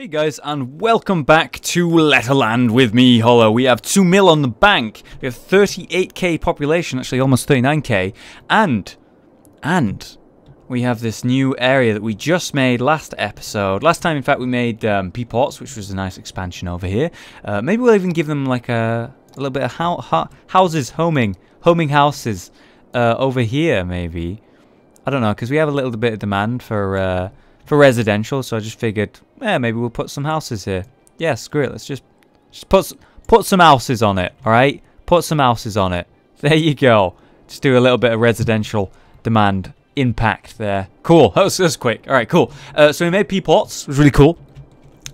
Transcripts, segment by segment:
Hey guys, and welcome back to Letterland with me, Hollow. We have 2 mil on the bank. We have 38k population, actually almost 39k, and we have this new area that we just made last episode. Last time, in fact, we made P-Ports, which was a nice expansion over here. Maybe we'll even give them like a little bit of houses, homing houses over here, maybe. I don't know, because we have a little bit of demand for residential, so I just figured, yeah, maybe we'll put some houses here. Yeah, screw it. Let's just put some houses on it. All right, put some houses on it. There you go. Just do a little bit of residential demand impact there. Cool. That was quick. All right, cool. So we made P-Ports. It was really cool.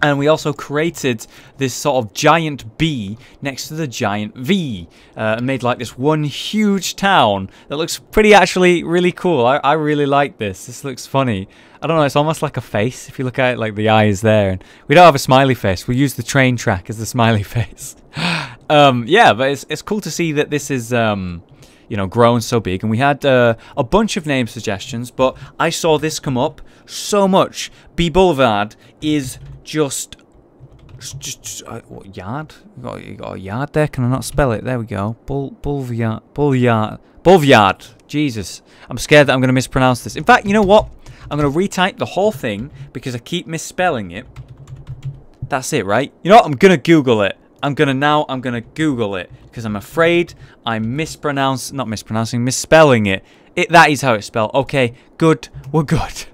And we also created this sort of giant B next to the giant V. And made like this one huge town that looks pretty actually really cool. I really like this. This looks funny. I don't know, it's almost like a face if you look at it, like the eyes there. And we don't have a smiley face. We use the train track as the smiley face. Yeah, but it's cool to see that this is, you know, grown so big. And we had a bunch of name suggestions, but I saw this come up so much. B Boulevard is just what, yard? You got a yard there? Can I not spell it? There we go. Boulevard. Jesus, I'm scared that I'm going to mispronounce this. In fact, you know what? I'm going to retype the whole thing because I keep misspelling it. That's it, right? You know what? I'm going to Google it. I'm going to Google it because I'm afraid I'm misspelling it. That is how it's spelled. Okay, good. We're good.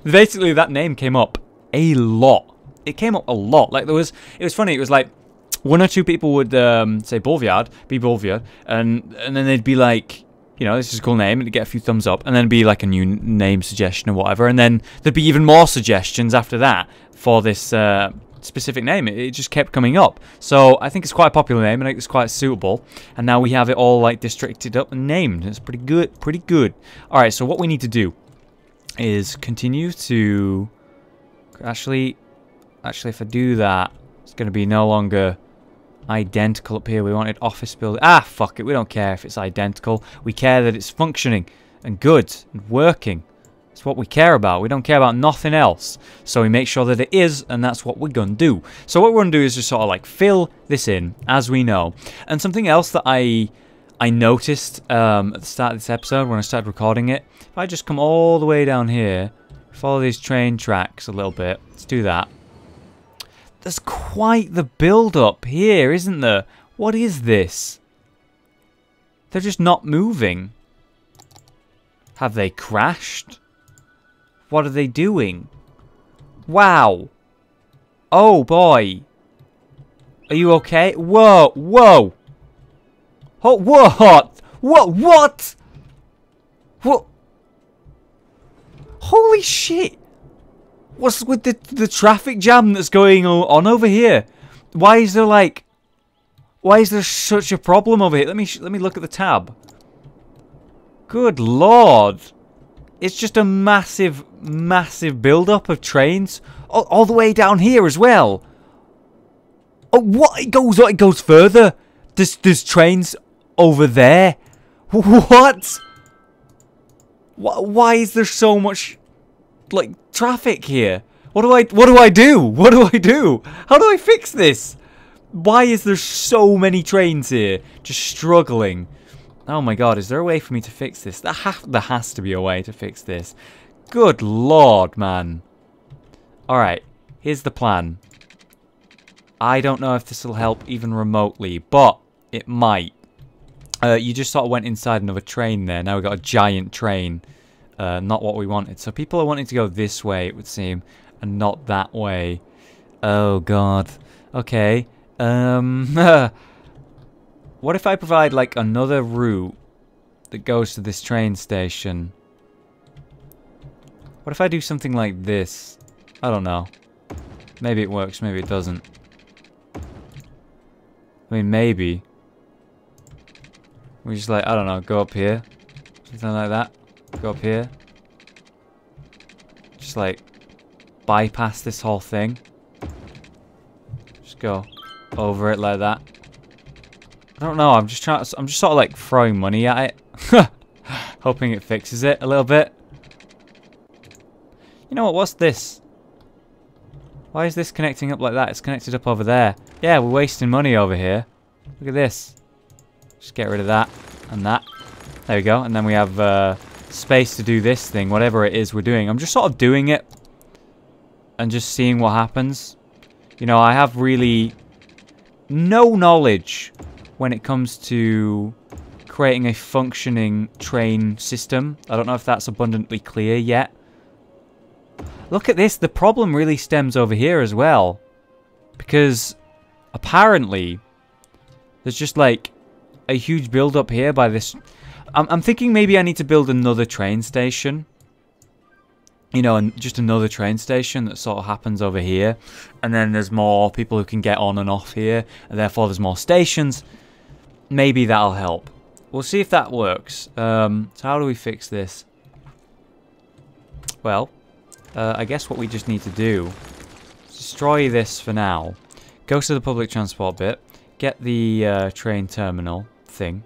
Basically, that name came up a lot. It came up a lot. Like it was funny. It was like one or two people would say Boulevard, and then they'd be like, you know, this is a cool name, and it'd get a few thumbs up, and then it'd be like a new name suggestion or whatever, and then there'd be even more suggestions after that for this specific name. It just kept coming up. So I think it's quite a popular name, and I think it's quite suitable, and now we have it all like districted up and named. It's pretty good, pretty good. All right, so what we need to do is continue to actually if I do that, it's going to be no longer identical up here. We wanted office building. Ah, fuck it. We don't care if it's identical. We care that it's functioning and good and working. That's what we care about. We don't care about nothing else. So we make sure that it is, and that's what we're going to do. So what we're going to do is just sort of like fill this in, as we know. And something else that I noticed at the start of this episode when I started recording it, if I just come all the way down here, follow these train tracks a little bit. Let's do that. There's quite the build-up here, isn't there? What is this? They're just not moving. Have they crashed? What are they doing? Wow. Oh, boy. Are you okay? Whoa, whoa. Oh, what? What? What? Holy shit. What's with the traffic jam that's going on over here? Why is there such a problem over here? Let me look at the tab. Good lord. It's just a massive build-up of trains all the way down here as well. Oh, what? It goes further. There's trains over there. What? Why is there so much like traffic here? What do I do? How do I fix this? Why is there so many trains here just struggling? Oh my god, is there a way for me to fix this? There has to be a way to fix this. Good lord, man. Alright, here's the plan. I don't know if this will help even remotely, but it might. You just sort of went inside another train there. Now we've got a giant train. Not what we wanted. So people are wanting to go this way, it would seem, and not that way. Oh god. Okay. What if I provide like another route that goes to this train station? What if I do something like this? I don't know. Maybe it works, maybe it doesn't. I mean, maybe. We just like, I don't know, go up here. Something like that. Go up here. Just like bypass this whole thing. Just go over it like that. I don't know, I'm just sort of like throwing money at it. Hoping it fixes it a little bit. You know what, what's this? Why is this connecting up like that? It's connected up over there. Yeah, we're wasting money over here. Look at this. Just get rid of that and that. There we go. And then we have space to do this thing, whatever it is we're doing. I'm just sort of doing it and just seeing what happens. You know, I have really no knowledge when it comes to creating a functioning train system. I don't know if that's abundantly clear yet. Look at this. The problem really stems over here as well. Because apparently there's just like a huge build up here by this. I'm thinking maybe I need to build another train station. You know, and just another train station that sort of happens over here. And then there's more people who can get on and off here. And therefore there's more stations. Maybe that'll help. We'll see if that works. So how do we fix this? Well, I guess what we just need to do is destroy this for now. Go to the public transport bit. Get the train terminal thing.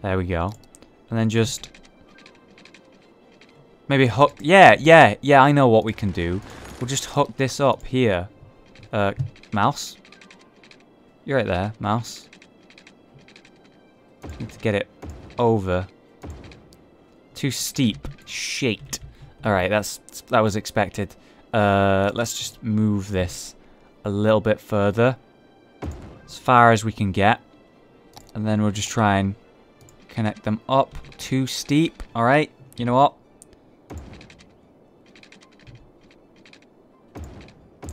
There we go. And then just... maybe hook... Yeah, I know what we can do. We'll just hook this up here. Mouse? You're right there, mouse. Need to get it over. Too steep. Shit. Alright, that was expected. Let's just move this a little bit further. As far as we can get. And then we'll just try and connect them up. Too steep. Alright, you know what?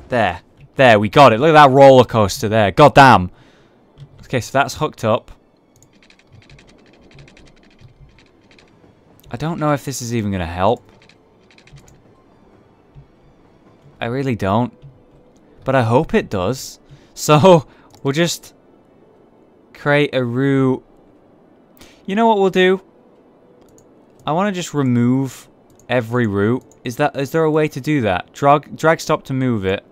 There. There, we got it. Look at that roller coaster there. God damn. Okay, so that's hooked up. I don't know if this is even going to help. I really don't. But I hope it does. So, we'll just create a route. You know what we'll do? I want to just remove every route. Is there a way to do that? Drag stop to move it.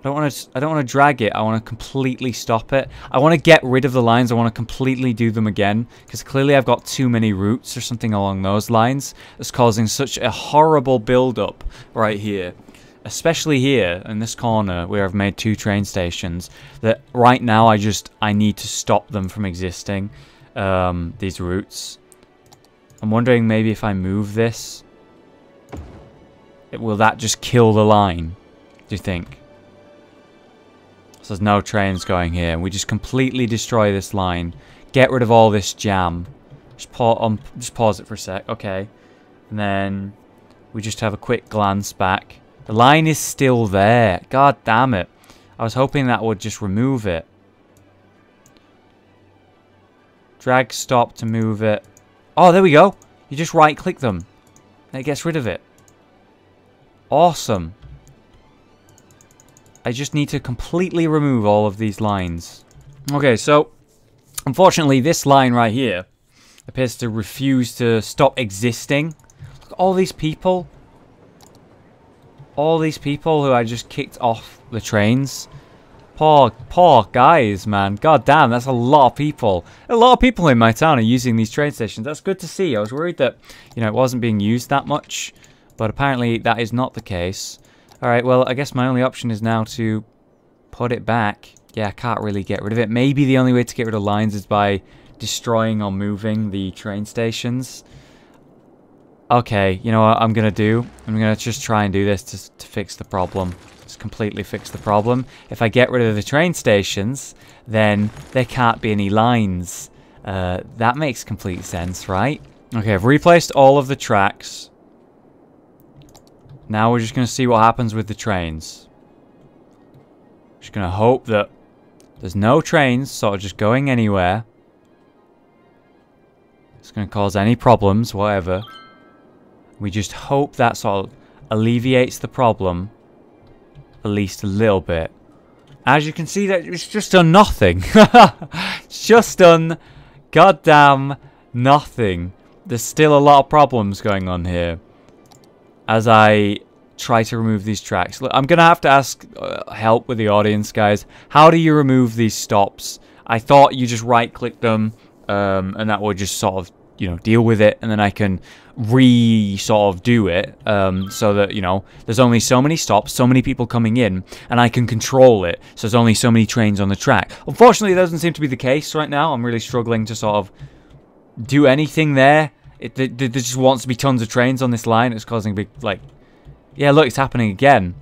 I don't want to drag it. I want to completely stop it. I want to get rid of the lines. I want to completely do them again. Because clearly I've got too many routes or something along those lines. It's causing such a horrible build-up right here. Especially here in this corner where I've made 2 train stations. That right now I need to stop them from existing. These routes. I'm wondering maybe if I move this. Will that just kill the line? Do you think? So there's no trains going here. We just completely destroy this line. Get rid of all this jam. Just pause it for a sec. Okay. And then we just have a quick glance back. The line is still there. God damn it. I was hoping that would just remove it. Drag stop to move it. Oh, there we go. You just right click them. And it gets rid of it. Awesome. I just need to completely remove all of these lines. Okay, so unfortunately this line right here appears to refuse to stop existing. Look at all these people. All these people who I just kicked off the trains. Poor guys, man. God damn, that's a lot of people. A lot of people in my town are using these train stations. That's good to see. I was worried that, you know, it wasn't being used that much. But apparently that is not the case. Alright, well, I guess my only option is now to put it back. Yeah, I can't really get rid of it. Maybe the only way to get rid of lines is by destroying or moving the train stations. Okay, you know what I'm going to do? I'm going to just try and do this to fix the problem. Just completely fix the problem. If I get rid of the train stations, then there can't be any lines. That makes complete sense, right? Okay, I've replaced all of the tracks. Now we're just going to see what happens with the trains. Just going to hope that there's no trains sort of just going anywhere. It's going to cause any problems, whatever. We just hope that sort of alleviates the problem. At least a little bit. As you can see, that it's just done nothing. It's just done goddamn nothing. There's still a lot of problems going on here. As I try to remove these tracks. Look, I'm going to have to ask help with the audience, guys. How do you remove these stops? I thought you just right-click them, and that would just sort of you know, deal with it, and then I can sort of do it, so that, you know, there's only so many stops, so many people coming in, and I can control it, so there's only so many trains on the track. Unfortunately, that doesn't seem to be the case right now. I'm really struggling to sort of do anything there. There just wants to be tons of trains on this line. It's causing a big, like, yeah, look, it's happening again.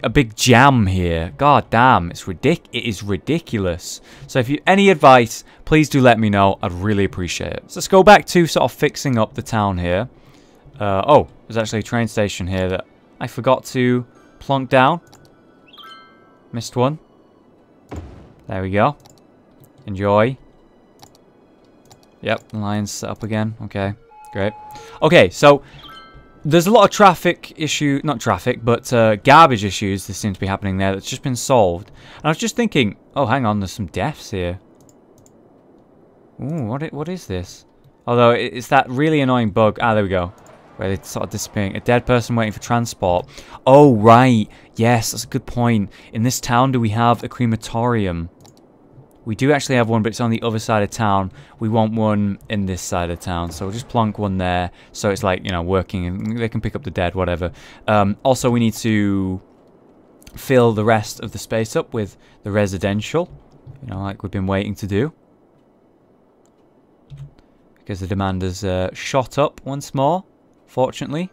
A big jam here. God damn, it is ridiculous. So if you any advice, please do let me know. I'd really appreciate it. So let's go back to sort of fixing up the town here. Oh, there's actually a train station here that I forgot to plonk down. Missed one. There we go. Enjoy. Yep, the line's set up again. Okay, great. Okay, so there's a lot of traffic issue, not traffic, but garbage issues that seem to be happening there that's just been solved. And I was just thinking, oh, hang on, there's some deaths here. Ooh, what is this? Although, it's that really annoying bug. Ah, there we go. Where they're sort of disappearing. A dead person waiting for transport. Oh, right. Yes, that's a good point. In this town, do we have a crematorium? We do actually have one, but it's on the other side of town. We want one in this side of town, so we'll just plonk one there. So it's like, you know, working, and they can pick up the dead, whatever. Also, we need to fill the rest of the space up with the residential, you know, like we've been waiting to do. Because the demand has shot up once more, fortunately.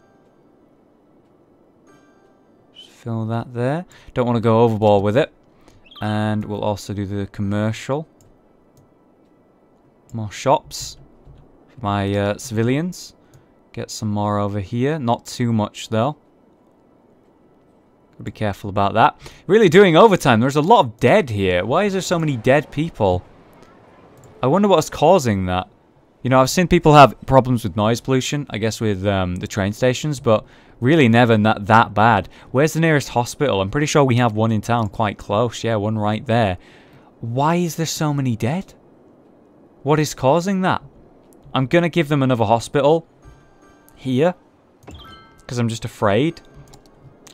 Just fill that there. Don't want to go overboard with it. And we'll also do the commercial. More shops for my civilians. Get some more over here. Not too much, though. Gotta be careful about that. Really doing overtime. There's a lot of dead here. Why is there so many dead people? I wonder what's causing that. You know, I've seen people have problems with noise pollution, I guess with the train stations, but really never that bad. Where's the nearest hospital? I'm pretty sure we have one in town quite close. Yeah, one right there. Why is there so many dead? What is causing that? I'm going to give them another hospital here because I'm just afraid.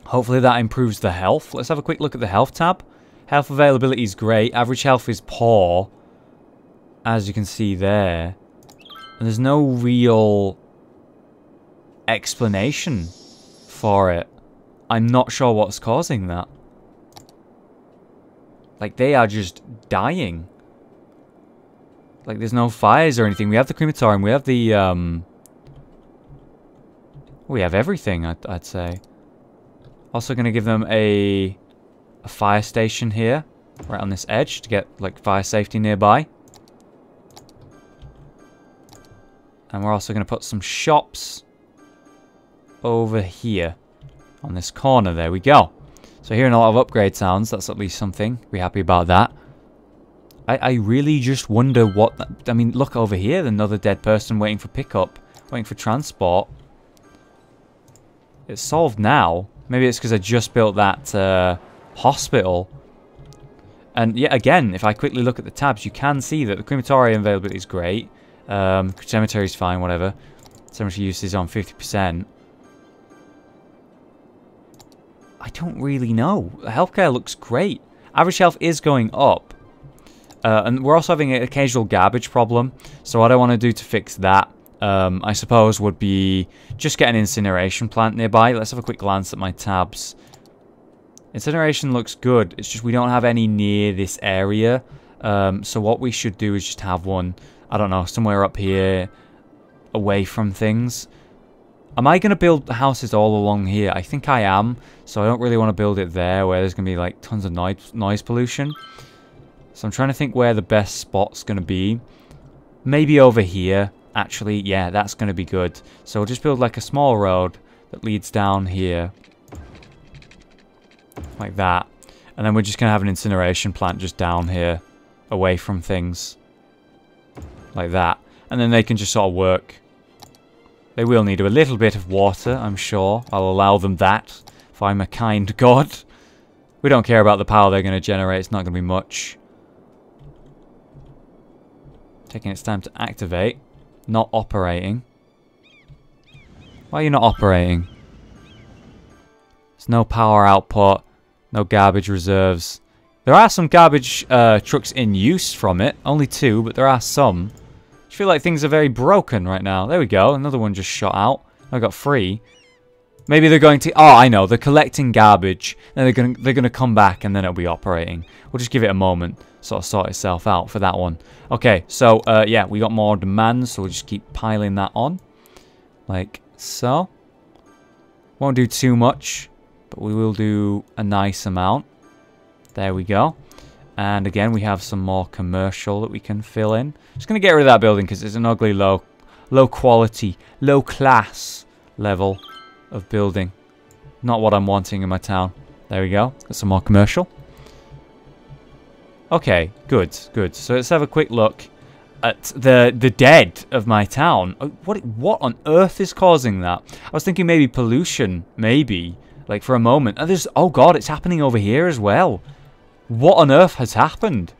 Hopefully that improves the health. Let's have a quick look at the health tab. Health availability is great. Average health is poor, as you can see there. And there's no real explanation for it. I'm not sure what's causing that. Like, they are just dying. Like, there's no fires or anything. We have the crematorium. We have the, we have everything, I'd say. Also going to give them a fire station here. Right on this edge to get, like, fire safety nearby. And we're also going to put some shops over here on this corner. There we go. So hearing a lot of upgrade sounds. That's at least something. Be happy about that. I really just wonder what... I mean, look over here. Another dead person waiting for pickup. Waiting for transport. It's solved now. Maybe it's because I just built that hospital. And yet again, if I quickly look at the tabs, you can see that the crematorium availability is great. Cemetery is fine, whatever. Cemetery use is on 50%. I don't really know. Healthcare looks great. Average health is going up. And we're also having an occasional garbage problem. So what I want to do to fix that, I suppose, would be just get an incineration plant nearby. Let's have a quick glance at my tabs. Incineration looks good. It's just we don't have any near this area. So what we should do is just have one, I don't know, somewhere up here, away from things. Am I going to build houses all along here? I think I am. So I don't really want to build it there where there's going to be like tons of noise pollution. So I'm trying to think where the best spot's going to be. Maybe over here. Actually, yeah, that's going to be good. So we'll just build like a small road that leads down here. Like that. And then we're just going to have an incineration plant just down here. Away from things. Like that. And then they can just sort of work. They will need a little bit of water, I'm sure. I'll allow them that. If I'm a kind god. We don't care about the power they're going to generate. It's not going to be much. Taking its time to activate. Not operating. Why are you not operating? There's no power output. No garbage reserves. There are some garbage trucks in use from it. Only 2, but there are some. just feel like things are very broken right now. There we go. Another one just shot out. I got 3. Maybe they're going to... Oh, I know. They're collecting garbage. Then they're gonna come back and then it'll be operating. We'll just give it a moment. Sort of sort itself out for that one. Okay, so, yeah, we got more demands. So we'll just keep piling that on. Like so. Won't do too much. But we will do a nice amount. There we go. And again, we have some more commercial that we can fill in. Just going to get rid of that building because it's an ugly low quality, low class level of building. Not what I'm wanting in my town. There we go. Got some more commercial. Okay, good, good. So let's have a quick look at the dead of my town. What on earth is causing that? I was thinking maybe pollution, maybe. Like for a moment. And there's, oh god, it's happening over here as well. What on earth has happened?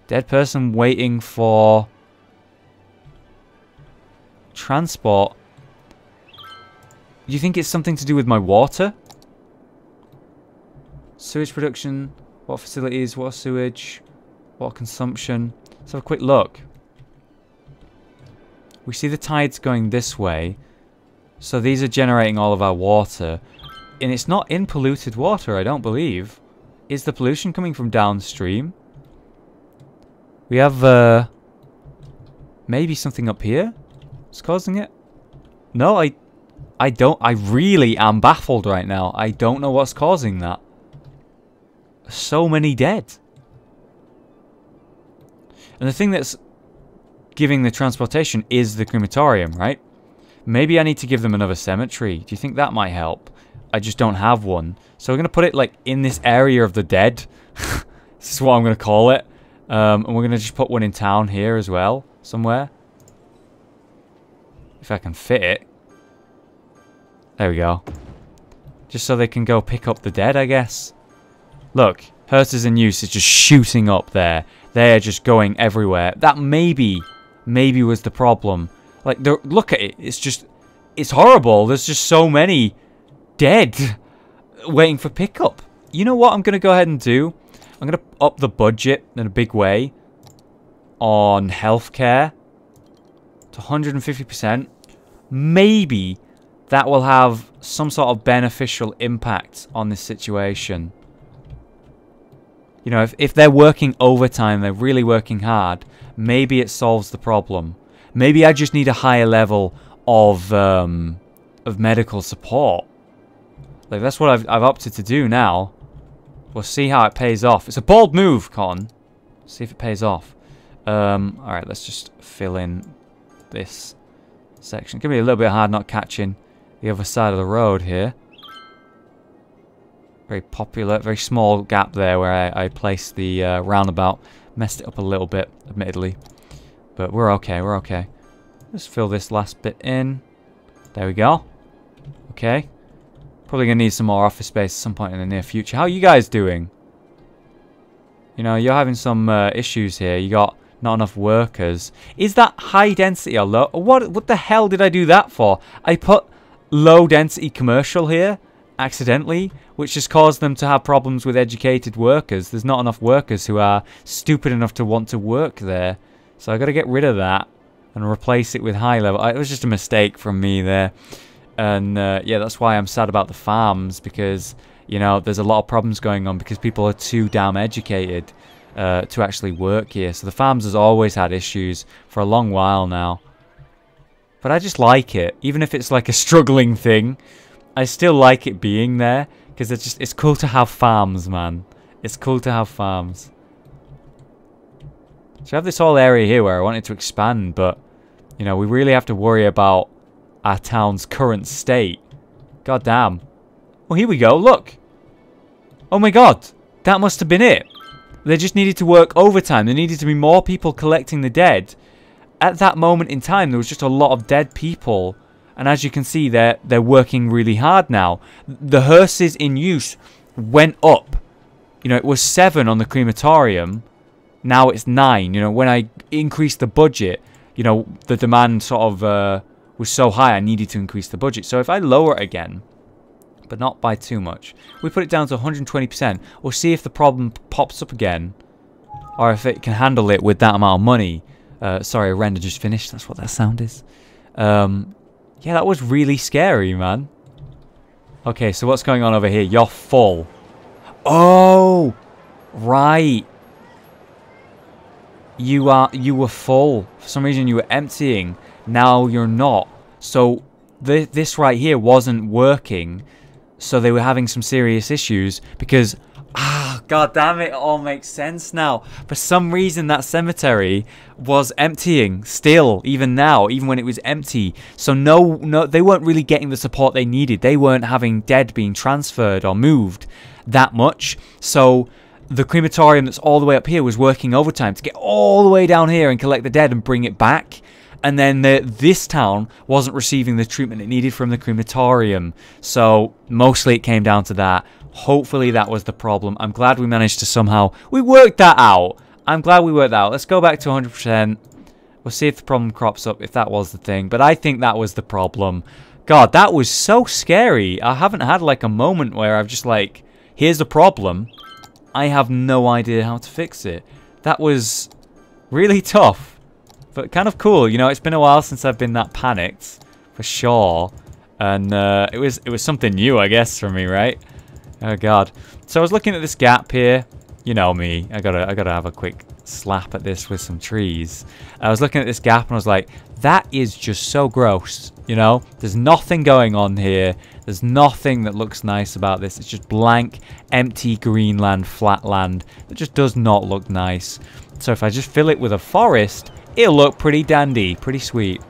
Dead person waiting for transport. Do you think it's something to do with my water? Sewage production, water facilities, water sewage, water consumption. Let's have a quick look. We see the tides going this way. So these are generating all of our water. And it's not in polluted water, I don't believe. Is the pollution coming from downstream? We have, maybe something up here is causing it? No, I don't. I really am baffled right now. I don't know what's causing that. So many dead. And the thing that's giving the transportation is the crematorium, right? Maybe I need to give them another cemetery. Do you think that might help? I just don't have one. So we're going to put it like in this area of the dead. This is what I'm going to call it. And we're going to just put one in town here as well. Somewhere. If I can fit it. There we go. Just so they can go pick up the dead, I guess. Look. Hearses in use is just shooting up there. They're just going everywhere. That maybe was the problem. Like, look at it. It's just... It's horrible. There's just so many dead waiting for pickup. You know what I'm going to go ahead and do? I'm going to up the budget in a big way on healthcare to 150%. Maybe that will have some sort of beneficial impact on this situation. You know, if they're working overtime, they're really working hard, maybe it solves the problem. Maybe I just need a higher level of medical support. Like, that's what I've opted to do now. We'll see how it pays off. It's a bold move, Con. See if it pays off. Alright, let's just fill in this section. It's going to be a little bit hard not catching the other side of the road here. Very popular, very small gap there where I placed the roundabout. Messed it up a little bit, admittedly. But we're okay, we're okay. Let's fill this last bit in. There we go. Okay. Probably going to need some more office space at some point in the near future. How are you guys doing? You know, you're having some issues here. You got not enough workers. Is that high density or low? What the hell did I do that for? I put low density commercial here accidentally, which has caused them to have problems with educated workers. There's not enough workers who are stupid enough to want to work there. So I got to get rid of that and replace it with high level. It was just a mistake from me there. And yeah, that's why I'm sad about the farms, because, you know, there's a lot of problems going on because people are too damn educated to actually work here. So the farms has always had issues for a long while now. But I just like it. Even if it's like a struggling thing, I still like it being there, because it's cool to have farms, man. It's cool to have farms. So I have this whole area here where I wanted to expand, but, you know, we really have to worry about our town's current state. God damn. Well, here we go, look. Oh my god. That must have been it. They just needed to work overtime. There needed to be more people collecting the dead. At that moment in time, there was just a lot of dead people. And as you can see, they're working really hard now. The hearses in use went up. You know, it was 7 on the crematorium. Now it's 9. You know, when I increased the budget, you know, the demand sort of was so high, I needed to increase the budget. So if I lower it again, but not by too much, we put it down to 120%. We'll see if the problem pops up again. or if it can handle it with that amount of money. Sorry, render just finished. That's what that sound is. Yeah, that was really scary, man. Okay, so what's going on over here? You're full. Oh, right. You were full. For some reason, you were emptying. Now you're not. So this right here wasn't working. So they were having some serious issues because, god damn it, all makes sense now. For some reason, that cemetery was emptying still, even now, even when it was empty. So no, they weren't really getting the support they needed. They weren't having dead being transferred or moved that much. So the crematorium that's all the way up here was working overtime to get all the way down here and collect the dead and bring it back. And then this town wasn't receiving the treatment it needed from the crematorium. So mostly it came down to that. Hopefully that was the problem. I'm glad we managed to somehow... We worked that out. I'm glad we worked that out. Let's go back to 100%. We'll see if the problem crops up, if that was the thing. But I think that was the problem. God, that was so scary. I haven't had like a moment where I've just like, here's the problem. I have no idea how to fix it. That was really tough. But kind of cool, you know, it's been a while since I've been that panicked, for sure. And it was something new, I guess, for me, right? Oh god. So I was looking at this gap here. You know me. I gotta have a quick slap at this with some trees. I was looking at this gap and I was like, that is just so gross. You know? There's nothing going on here. There's nothing that looks nice about this. It's just blank, empty green land, flat land. It just does not look nice. So if I just fill it with a forest, it'll look pretty dandy, pretty sweet.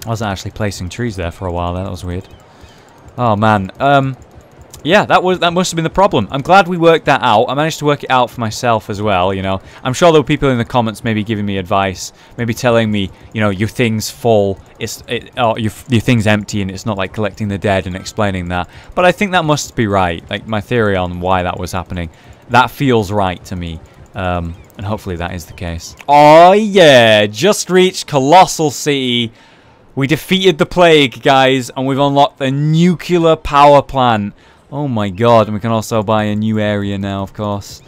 I wasn't actually placing trees there for a while. That was weird. Oh man. Yeah, that must have been the problem. I'm glad we worked that out. I managed to work it out for myself as well, you know. I'm sure there were people in the comments maybe giving me advice, maybe telling me, you know, your thing's full, or your thing's empty and it's not like collecting the dead and explaining that. But I think that must be right. Like my theory on why that was happening. That feels right to me. And hopefully that is the case. Oh yeah, just reached Colossal City. We defeated the plague, guys, and we've unlocked the nuclear power plant. Oh my god, and we can also buy a new area now, of course.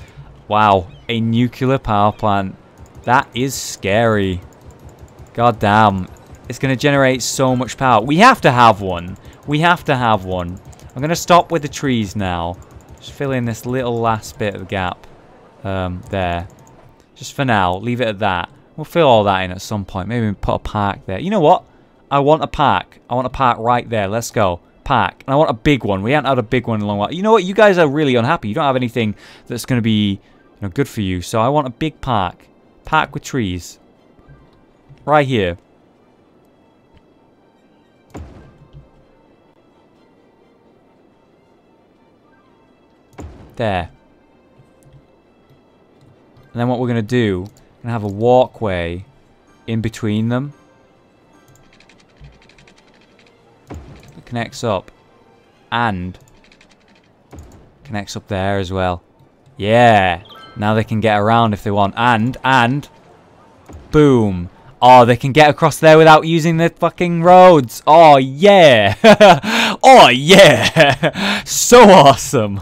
Wow, a nuclear power plant. That is scary. God damn. It's going to generate so much power. We have to have one. We have to have one. I'm going to stop with the trees now. Just fill in this little last bit of the gap. There. Just for now, leave it at that. We'll fill all that in at some point. Maybe we put a park there. You know what? I want a park. I want a park right there. Let's go. Park. And I want a big one. We haven't had a big one in a long while. You know what? You guys are really unhappy. You don't have anything that's going to be, you know, good for you. So I want a big park. Park with trees. Right here. There. And then what we're going to do, we're going to have a walkway in between them. It connects up. And connects up there as well. Yeah. Now they can get around if they want. And boom. Oh, they can get across there without using the fucking roads. Oh, yeah. Oh, yeah. So awesome.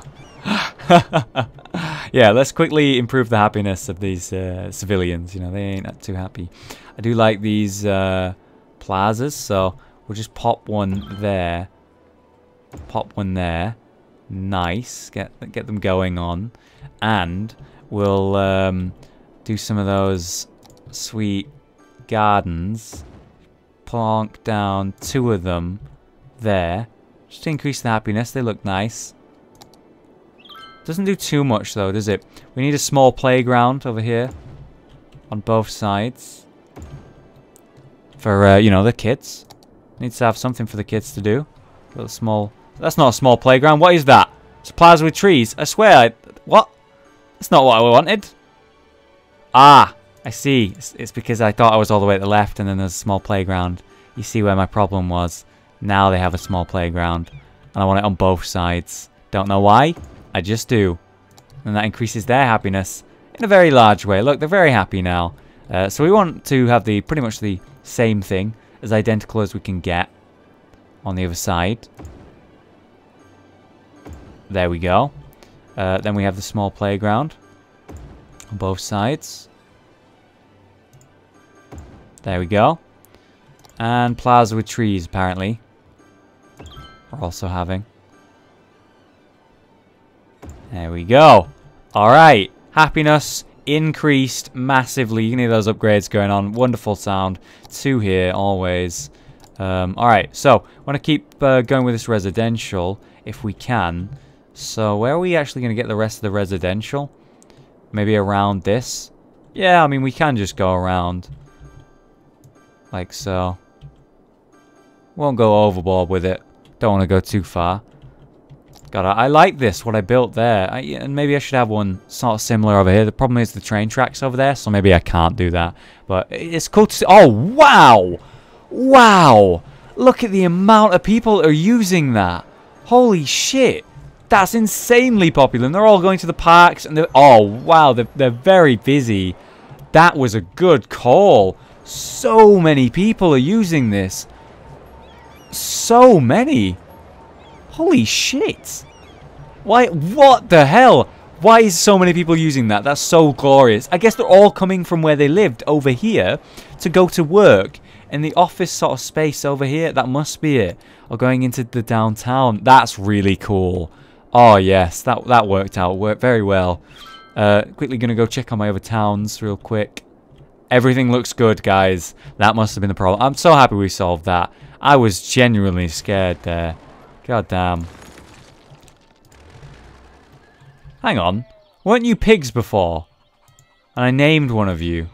Yeah, let's quickly improve the happiness of these civilians. You know, they ain't too happy. I do like these plazas, so we'll just pop one there. Pop one there. Nice. Get them going on. And we'll do some of those sweet gardens. Plonk down 2 of them there. Just to increase the happiness. They look nice. Doesn't do too much though, does it? We need a small playground over here. On both sides. For, you know, the kids. Needs to have something for the kids to do. A little small... That's not a small playground. What is that? It's a plaza with trees. I swear. What? That's not what I wanted. Ah, I see. It's because I thought I was all the way at the left and then there's a small playground. You see where my problem was. Now they have a small playground. And I want it on both sides. Don't know why. I just do. And that increases their happiness in a very large way. Look, they're very happy now. So we want to have the pretty much the same thing, as identical as we can get on the other side. There we go. Then we have the small playground. on both sides. There we go. And plaza with trees, apparently. We're also having. There we go. Alright. Happiness increased massively. You can hear those upgrades going on. Wonderful sound. 2 here, always. Alright, so I want to keep going with this residential if we can. So where are we actually going to get the rest of the residential? Maybe around this? Yeah, I mean, we can just go around. Like so. Won't go overboard with it. Don't want to go too far. God, I like this, what I built there. And maybe I should have one sort of similar over here. The problem is the train tracks over there, so maybe I can't do that. But it's cool to see. Oh, wow! Wow! Look at the amount of people that are using that. Holy shit. That's insanely popular. And they're all going to the parks. And oh, wow. They're very busy. That was a good call. So many people are using this. So many. Holy shit. Why? What the hell? Why is so many people using that? That's so glorious. I guess they're all coming from where they lived over here to go to work in the office sort of space over here. That must be it. Or going into the downtown. That's really cool. Oh, yes. That worked out. Worked very well. Quickly going to go check on my other towns real quick. Everything looks good, guys. That must have been the problem. I'm so happy we solved that. I was genuinely scared there. God damn. Hang on. Weren't you pigs before? And I named one of you.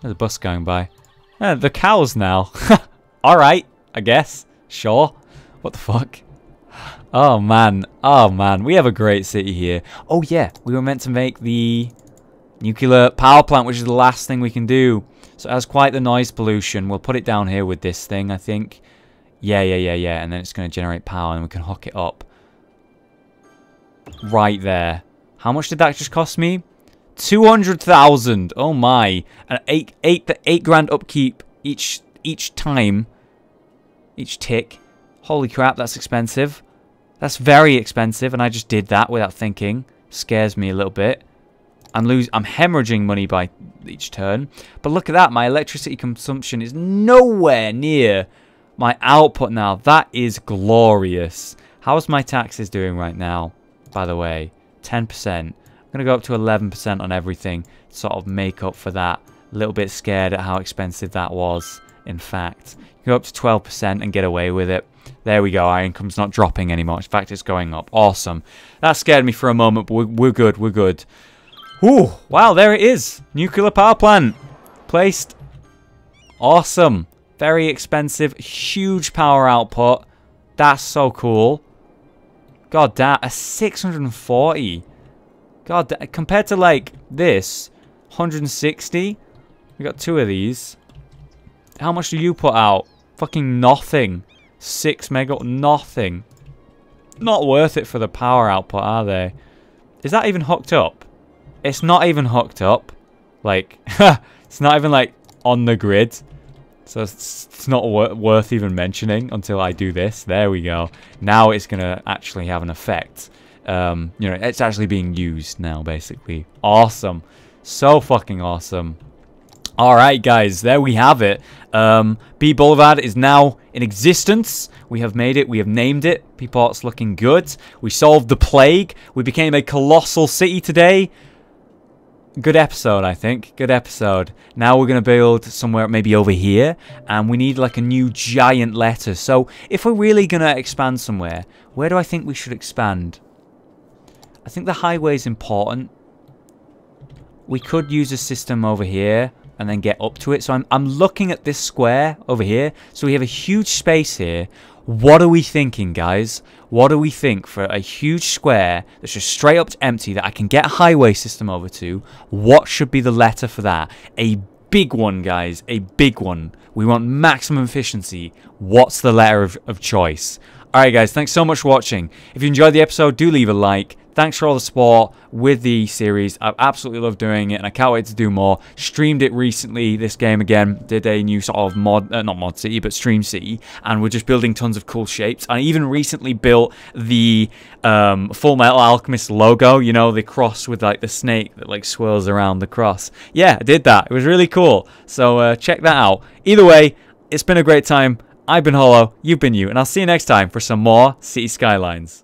There's a bus going by. The cows now. Alright, I guess. Sure. What the fuck? Oh man. Oh man. We have a great city here. Oh yeah. We were meant to make the nuclear power plant, which is the last thing we can do. So it has quite the noise pollution. We'll put it down here with this thing, I think. Yeah. And then it's going to generate power and we can hook it up. Right there. How much did that just cost me? 200,000. Oh my. And eight grand upkeep each time. Each tick. Holy crap, that's expensive. That's very expensive, and I just did that without thinking. Scares me a little bit. I'm hemorrhaging money by each turn. But look at that, my electricity consumption is nowhere near my output now. That is glorious. How's my taxes doing right now, by the way? 10%. I'm going to go up to 11% on everything. Sort of make up for that. A little bit scared at how expensive that was, in fact. You go up to 12% and get away with it. There we go. Our income's not dropping anymore. In fact, it's going up. Awesome. That scared me for a moment, but we're good. We're good. Ooh, wow, there it is. Nuclear power plant. Placed. Awesome. Very expensive. Huge power output. That's so cool. God damn. A 640. God damn. Compared to, like, this. 160. We got 2 of these. How much do you put out? Fucking nothing. 6 mega. Nothing. Not worth it for the power output, are they? Is that even hooked up? It's not even hooked up. Like, it's not even, like, on the grid. So it's not worth even mentioning until I do this. There we go. Now it's going to actually have an effect. You know, it's actually being used now, basically. Awesome. So fucking awesome. Alright, guys. There we have it. B Boulevard is now in existence. We have made it. We have named it. P-Port's looking good. We solved the plague. We became a colossal city today. Good episode, I think. Good episode. Now we're going to build somewhere maybe over here. And we need like a new giant letter. So if we're really going to expand somewhere, where do I think we should expand? I think the highway is important. We could use a system over here and then get up to it. So I'm looking at this square over here. So we have a huge space here. What are we thinking, guys? What do we think for a huge square that's just straight up empty that I can get a highway system over to? What should be the letter for that? A big one, guys. A big one. We want maximum efficiency. What's the letter of choice? Alright guys, thanks so much for watching. If you enjoyed the episode, do leave a like. Thanks for all the support with the series. I've absolutely loved doing it, and I can't wait to do more. Streamed it recently, this game again. Did a new sort of mod, not mod city, but stream city. And we're just building tons of cool shapes. I even recently built the Full Metal Alchemist logo. You know, the cross with like the snake that like swirls around the cross. Yeah, I did that. It was really cool. So check that out. Either way, it's been a great time. I've been Hollow, you've been you, and I'll see you next time for some more City Skylines.